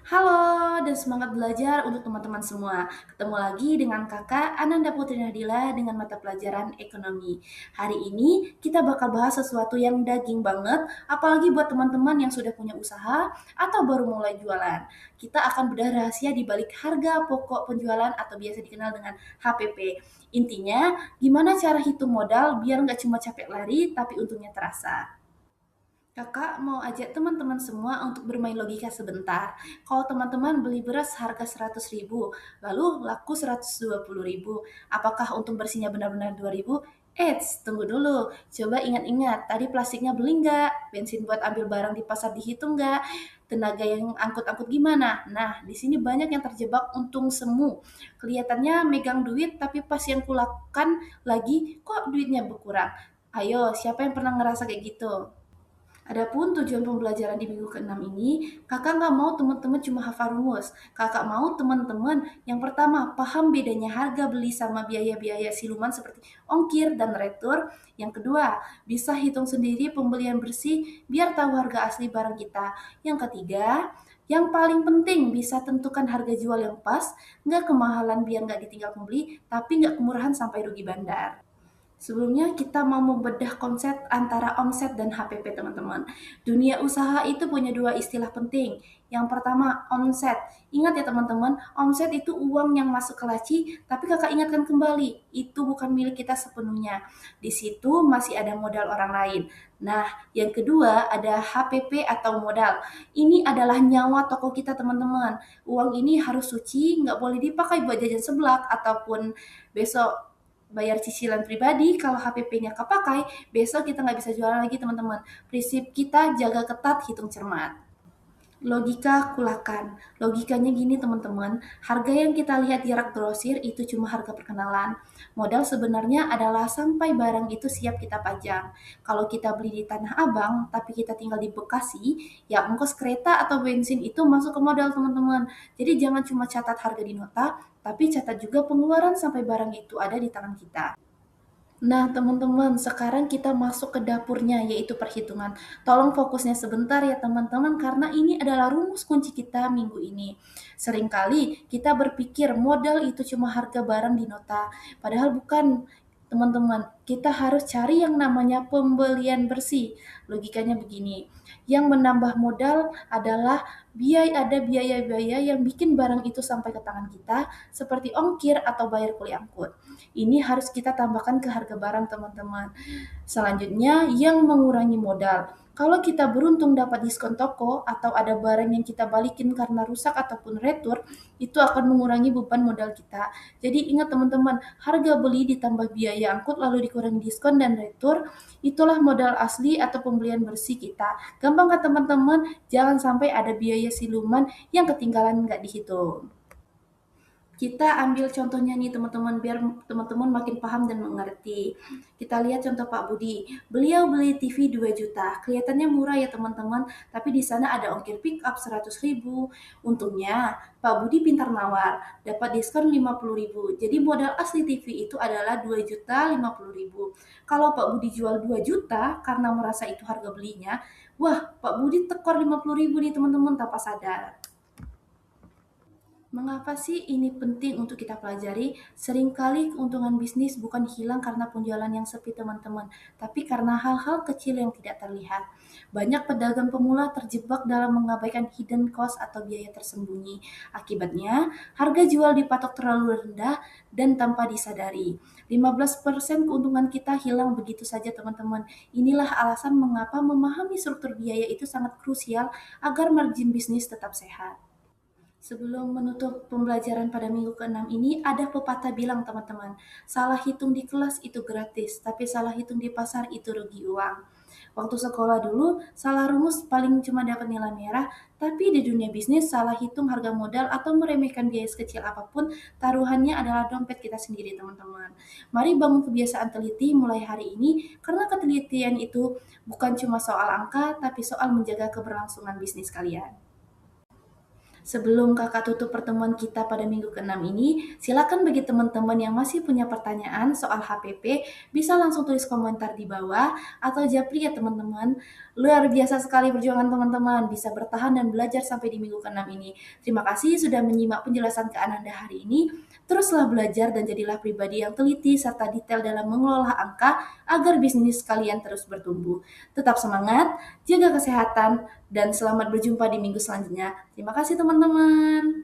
Halo dan semangat belajar untuk teman-teman semua. Ketemu lagi dengan Kakak Ananda Putri Nadila dengan mata pelajaran ekonomi. Hari ini kita bakal bahas sesuatu yang daging banget, apalagi buat teman-teman yang sudah punya usaha atau baru mulai jualan. Kita akan bedah rahasia di balik harga pokok penjualan atau biasa dikenal dengan HPP. Intinya, gimana cara hitung modal biar nggak cuma capek lari, tapi untungnya terasa. Kakak mau ajak teman-teman semua untuk bermain logika sebentar. Kalau teman-teman beli beras harga 100.000, lalu laku 120.000, apakah untung bersihnya benar-benar 2.000? Eits, tunggu dulu. Coba ingat-ingat, tadi plastiknya beli nggak? Bensin buat ambil barang di pasar dihitung nggak? Tenaga yang angkut-angkut gimana? Nah, di sini banyak yang terjebak untung semu. Kelihatannya megang duit, tapi pas yang kulakan lagi, kok duitnya berkurang? Ayo, siapa yang pernah ngerasa kayak gitu? Adapun tujuan pembelajaran di minggu ke-6 ini, kakak nggak mau teman-teman cuma hafal rumus. Kakak mau teman-teman yang pertama paham bedanya harga beli sama biaya-biaya siluman seperti ongkir dan retur. Yang kedua, bisa hitung sendiri pembelian bersih biar tahu harga asli barang kita. Yang ketiga, yang paling penting bisa tentukan harga jual yang pas, nggak kemahalan biar nggak ditinggal pembeli, tapi nggak kemurahan sampai rugi bandar. Sebelumnya kita mau membedah konsep antara omset dan HPP teman-teman. Dunia usaha itu punya dua istilah penting. Yang pertama, omset. Ingat ya teman-teman, omset itu uang yang masuk ke laci, tapi kakak ingatkan kembali, itu bukan milik kita sepenuhnya. Di situ masih ada modal orang lain. Nah, yang kedua ada HPP atau modal. Ini adalah nyawa toko kita teman-teman. Uang ini harus suci, nggak boleh dipakai buat jajan seblak ataupun besok bayar cicilan pribadi. Kalau HPP-nya kepakai, besok kita nggak bisa jualan lagi teman-teman. Prinsip kita jaga ketat, hitung cermat. Logika kulakan. Logikanya gini teman-teman, harga yang kita lihat di rak grosir itu cuma harga perkenalan. Modal sebenarnya adalah sampai barang itu siap kita pajang. Kalau kita beli di Tanah Abang, tapi kita tinggal di Bekasi, ya ongkos kereta atau bensin itu masuk ke modal teman-teman. Jadi jangan cuma catat harga di nota, tapi catat juga pengeluaran sampai barang itu ada di tangan kita. Nah, teman-teman, sekarang kita masuk ke dapurnya, yaitu perhitungan. Tolong fokusnya sebentar ya, teman-teman, karena ini adalah rumus kunci kita minggu ini. Seringkali kita berpikir modal itu cuma harga barang di nota, padahal bukan. Teman-teman, kita harus cari yang namanya pembelian bersih. Logikanya begini, yang menambah modal adalah ada biaya-biaya yang bikin barang itu sampai ke tangan kita, seperti ongkir atau bayar kuli angkut. Ini harus kita tambahkan ke harga barang teman-teman. Selanjutnya, yang mengurangi modal. Kalau kita beruntung dapat diskon toko atau ada barang yang kita balikin karena rusak ataupun retur, itu akan mengurangi beban modal kita. Jadi ingat teman-teman, harga beli ditambah biaya angkut lalu dikurangi diskon dan retur, itulah modal asli atau pembelian bersih kita. Gampang kan teman-teman? Jangan sampai ada biaya siluman yang ketinggalan nggak dihitung. Kita ambil contohnya nih teman-teman, biar teman-teman makin paham dan mengerti. Kita lihat contoh Pak Budi. Beliau beli TV 2 juta. Kelihatannya murah ya teman-teman, tapi di sana ada ongkir pick up 100.000. Untungnya Pak Budi pintar nawar, dapat diskon 50.000. Jadi modal asli TV itu adalah 2.050.000. Kalau Pak Budi jual 2 juta karena merasa itu harga belinya, wah Pak Budi tekor 50.000 nih teman-teman tanpa sadar. Mengapa sih ini penting untuk kita pelajari? Seringkali keuntungan bisnis bukan hilang karena penjualan yang sepi teman-teman, tapi karena hal-hal kecil yang tidak terlihat. Banyak pedagang pemula terjebak dalam mengabaikan hidden cost atau biaya tersembunyi. Akibatnya, harga jual dipatok terlalu rendah dan tanpa disadari. 15% keuntungan kita hilang begitu saja teman-teman. Inilah alasan mengapa memahami struktur biaya itu sangat krusial agar margin bisnis tetap sehat. Sebelum menutup pembelajaran pada minggu ke-6 ini, ada pepatah bilang teman-teman, salah hitung di kelas itu gratis, tapi salah hitung di pasar itu rugi uang. Waktu sekolah dulu, salah rumus paling cuma dapat nilai merah, tapi di dunia bisnis salah hitung harga modal atau meremehkan biaya sekecil apapun, taruhannya adalah dompet kita sendiri teman-teman. Mari bangun kebiasaan teliti mulai hari ini, karena ketelitian itu bukan cuma soal angka, tapi soal menjaga keberlangsungan bisnis kalian. Sebelum Kakak tutup pertemuan kita pada minggu ke-6 ini, silakan bagi teman-teman yang masih punya pertanyaan soal HPP, bisa langsung tulis komentar di bawah atau japri ya teman-teman. Luar biasa sekali perjuangan teman-teman, bisa bertahan dan belajar sampai di minggu ke-6 ini. Terima kasih sudah menyimak penjelasan Kak Ananda hari ini. Teruslah belajar dan jadilah pribadi yang teliti serta detail dalam mengelola angka agar bisnis kalian terus bertumbuh. Tetap semangat, jaga kesehatan, dan selamat berjumpa di minggu selanjutnya. Terima kasih teman-teman.